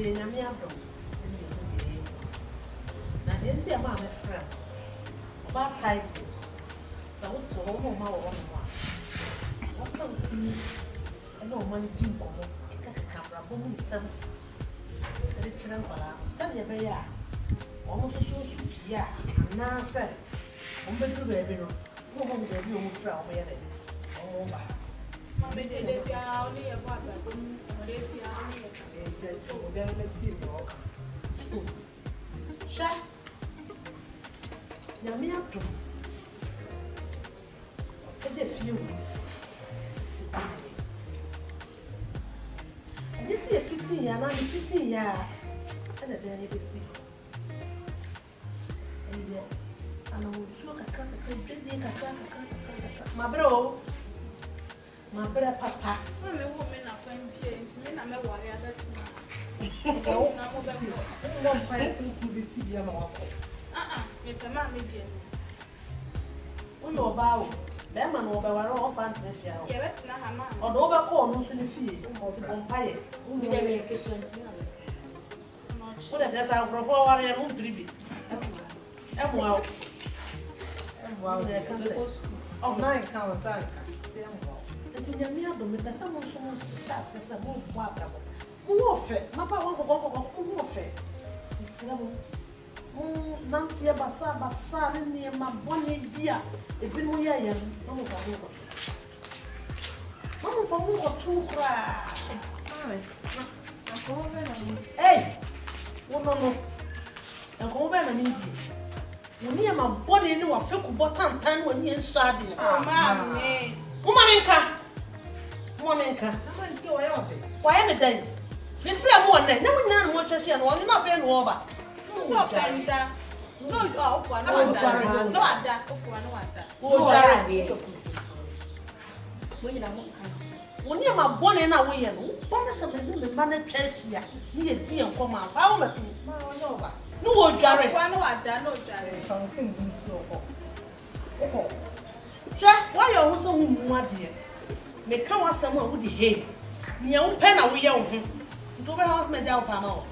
the Yamiado. Now, the India mamma friend. About tight. So, what's all home? What's something? I know one dimple. Camera, woman, some rich and Sunny Bay. Almost so sweet, yeah. Now, sir, I'm better to baby. No one will be on from where they oh, my baby, they are only a partner. Sha, Yamiato. And if you and you see a 15 year, 15 year, and a day you see. And yet, and I will talk a cut, my bro, my brother, papa. I'm a woman, I'm James, I'm a warrior. That's no, I think you receive your mouth. It's a mammy, dear. We know about them and over our own fancy. Yeah, that's not a man. Or over corn, no, should see multiple pie. We never make it 20. What is that? I'll go for a room tribute. And wow. Wow, there can go school. Oh, 9 counts. It's in your meal, but someone so sharp as a move. Who fair? Papa won't go who fair. It's Nancy Bassa, near my bonny dear. If you were young, no more. Mamma for 1 or 2 cry. Hey, no. And go over and meet you. Near my body, no, a fickle bottom time when you're shabby. Oh, mammy. Womanka. Why am I dead? The friend one day, no one watches you and one enough and over. So, Penta. No, no, when you're my bonnet and away, one is a little man chest here, near tea and come out. How much? No, Jared, no, something. Jack, why are you so more dear? Make come out someone with the hay. Near pen away on him. To the house, Madame Pamo.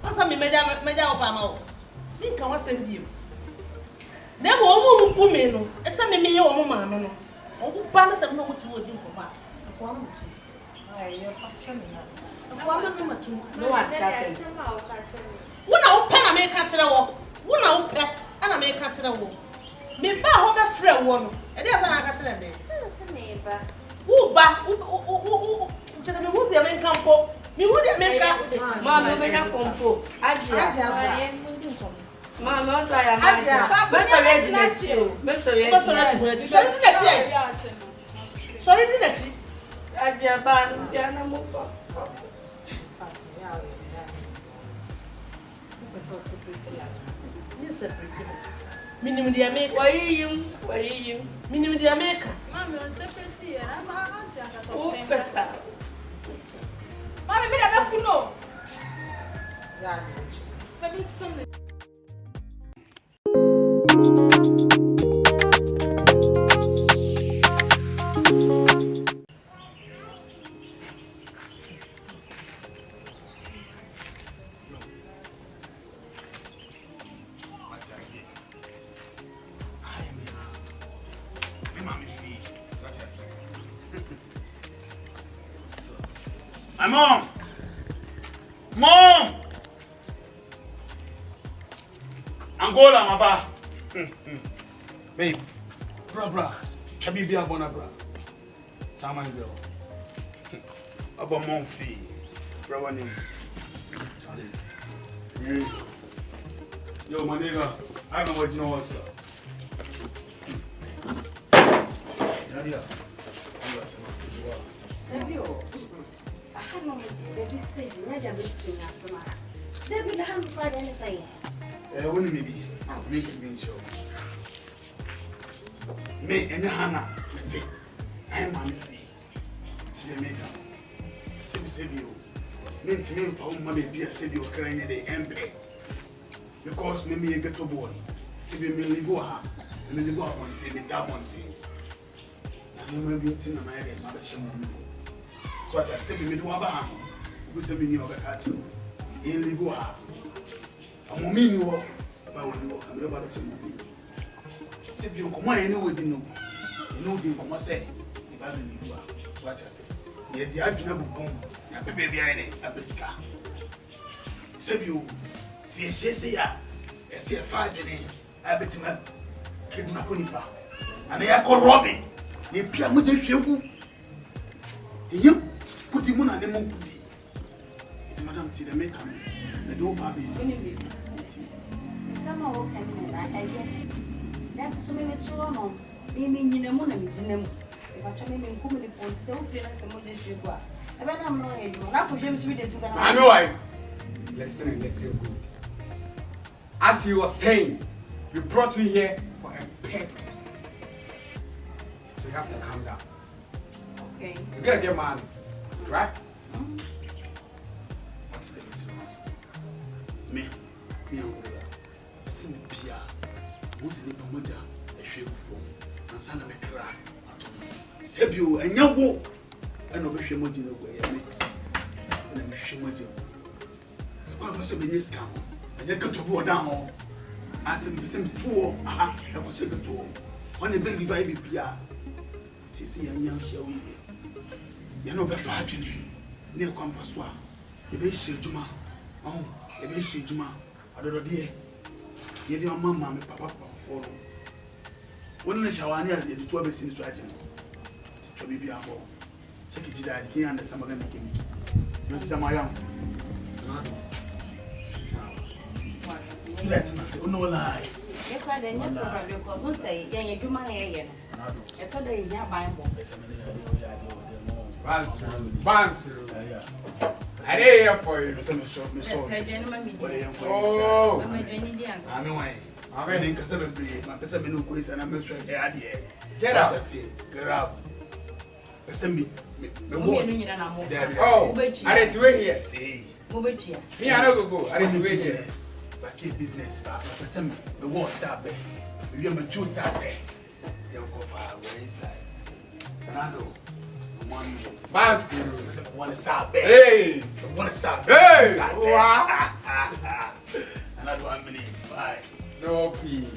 What's a Madame Pamo? Think I was send you. There won't put me no. A son may your mamma. Oh, Panas and no to do for my form. You're functioning. A form of 2. No, I can't. When I pen, I may catch the wall. When I pet, and I may catch the wall. Me ba ho be frɛ wo no e dey say na aka kyerɛ me se me ba wo ba kyerɛ me wo dey me nka mpo me wo dey me nka ma me be na kompo adia ma me so ya ma be so ready na ti o be so ready sorry di na ti adia ba ya na mo pa Minimum the America. Why you? Minimum the America. Mamma, separate here. I'm a pesa. Mamma, me da be kuno. Yeah. Maybe something. My mom! Angola, my ba. Babe, bra. Chabi be a bona bra. Tama girl. Aba mom fee. Bra one name. Yo, my nigga, I don't know what you know what's up. Yeah. I don't know, baby, say, never be seen at some. They will have tried anything. When maybe, make it mean show. Me and Hannah, let's say, I am on fee. See the makeup. Save you. Meant to me for my baby, I said you're crying at the end. Because maybe a ghetto boy. See me live and then you go up one thing, that one thing. And then we'll be in my head, mother. So I said, we do a Who's a mini of a cat? In Livoa. A mommy, about what about it. If you come on, you know, you come say, the bad Livoa. What I say. Yet the Adina Boom, a baby behind it, a bisca. Save you, see, I see a 5 in it. I bet him kidnapping him. And I call Robin. You piano with you. You put him on a lemon to be. It's Madame Tina make him. The door baby. Some of them, I get. That's so many trouble. Meaning, you know, if I tell me, I'm coming to so feel as a modern sugar. I bet I'm not able to push him to the I know I. Listen and listen good. As you were saying, we brought you here for a purpose. So you have to calm down. Okay. You gotta get money, right? What's the difference? Me, I'm good. Sim Pia, who's in the Pamoja, a shake for, and son of a crack. Sebio, and young walk, and over Shimoji away, and I'm Shimoji. The purpose of the news camp, and then got to go down. As in the same tour, I was a good tour. On the baby baby Pia, Sissy and young shall we? You know, the 5 near Compasswa, the base Juma. Oh, the base Juma. I don't know, dear. You know, Mamma and Papa follow. When the Shawani at the 12 scenes writing, to be a hole. Check it, I can't understand what I'm making. You see, my young. Let me say, oh, no lie. You can't probably because say, yeah, you do my hair. I thought they have Bible. I did here for you. Oh, I know I. I think I said, my person no quiz and I'm sure they are here. Get out. Get out. Send me. Oh, I did to wait here. See. Me, I don't go. I did to wait here. But keep business, but person, the what's up there. You have a juice out there. You'll go far away inside. And I know. One is out there. Hey! One is out there. Hey! Another 1 minute. Bye. No, please.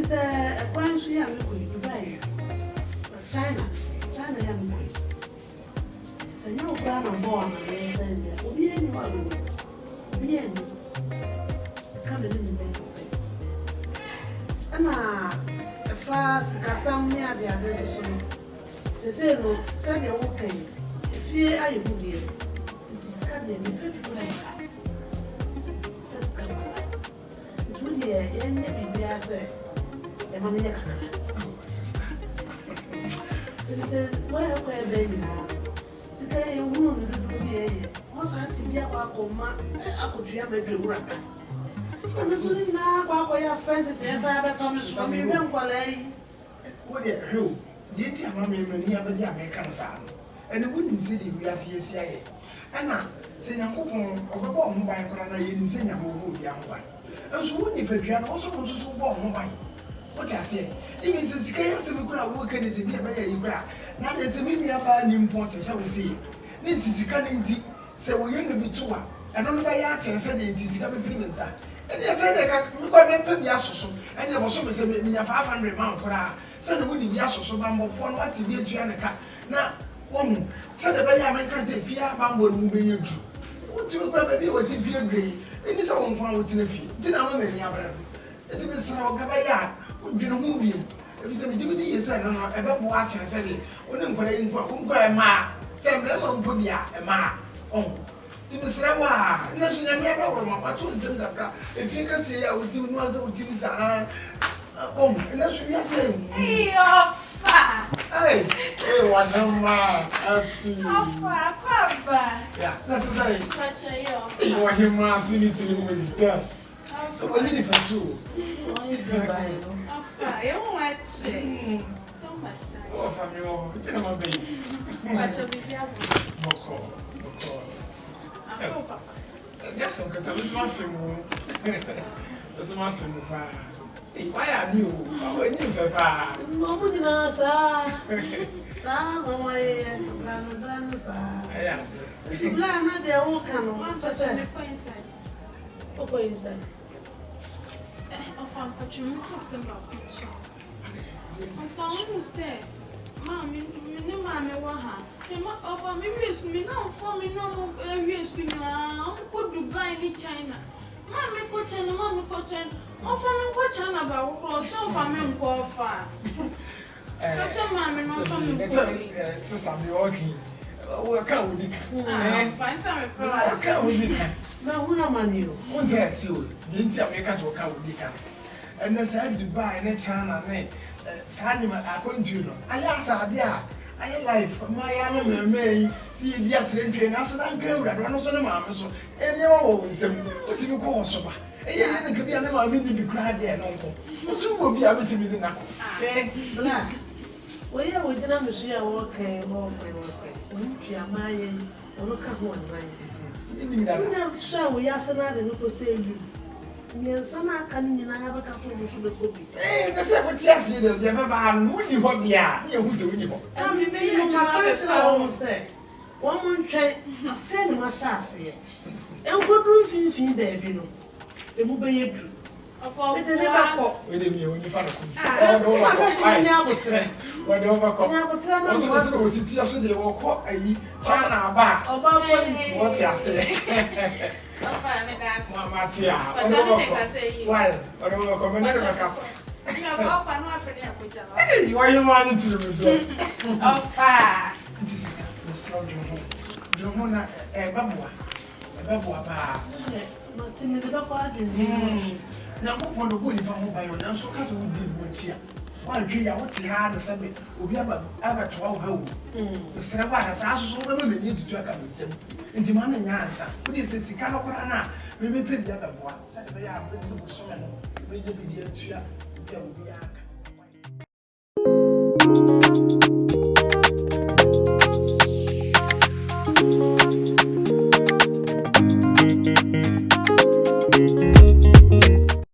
is a branch here. China young boy. So no plan of born and send will be anyone. Be any. Come in the and a fast Cassam near the address. She said, no, send your okay. If you are you here, it is coming if you first come. It will be a end be as a money. She says, where are baby now? Today, you won't do here. What's that to be a coma? I could hear the work. So, now, what your expenses? Yes, I have a promise from you. What are you? Did you have a many other American sound? And the wooden city we are here. Anna, say, I'm going over bomb by Corona in Senya who young one. And so, if a piano also wants to bomb mobile. What I say, if it's a scale of a worker is in the you grab. Now there's a mini about new importance, I will see. Need to see canning tea, so we're going to be two. I don't know why I said it is coming from inside. And yes, I can't pay me as and there was always a million 500 pounds per hour. So the woody yasso so bamboo for what to be a Gianna. Now, woman, said the way I make a fear bamboo moving you. What you grab me with if you're green? It is a one pound within a fee. Did I want any other? It is a Gabaya. You know, movie. If it's a Jimmy, is about watching and said, wouldn't go in a ma. Send them on Budia, a ma. Oh, Timmy Sawa, National Mega, if you can say, I would do not do things. Oh, and that's what you're saying. Hey, hey, what a man. Yeah, that's a say. You want him, I see it in with the death. I need it for sure. Oh, from your baby. Yes, I'm going to lose my film. That's my film. Why are you? When you papa? No, we didn't answer. No, my grandson. Yeah. You plan not their own canoe. Just a coincidence. I'm found to say, Mammy, you know, Mammy, what happened? Of me, risk me now for me, no risk me now. Could you buy any China? Mammy, coach and Mammy, coach and offer me what China about clothes, so for me, go far. Coach and Mammy, no, for me, sister, I'm walking. What can we do? Find time for what can we do? No, who no man you? What's that? You didn't see America to account with the and that's how to buy in a China. Sandy, I couldn't you know. I asked her, dear. I life, my animal may see the afternoon, and I said, I'm going to run on the mamma. So, and you're always what you call so. And you could be an animal, really be cried there, no. What's who will be able to be the knuckle? Black. Well, yeah, we didn't see a walk home. We are my look at one. I'm sure we are somebody who could say you. Yes, I'm not coming in. I have a couple of people. Eh, that's what yes, you know, never mind. What you want, yeah, you who's a winning. I'm in my parents. I almost say, one more try a friend of my chassis. And good roof in there, you know. The movie you of all the never with me when you find a cool. When they overcome, also was it yesterday or caught a China back about what you say. Mamma, tia, why? I don't know, come in the castle. Hey, why you wanting to do? Oh, fire. This is the slow Jomona, a babua, a babua. Martin, the papa. Now, what want to go if I'm by your dance? So, because we did what's here. One tree, I want to have the subject, will be about 12 home. The Sarah has asked so many need to track up with them. And the man in answer, what is this? Cannot we may pay the other one. Said, I am going to so many. We will be here to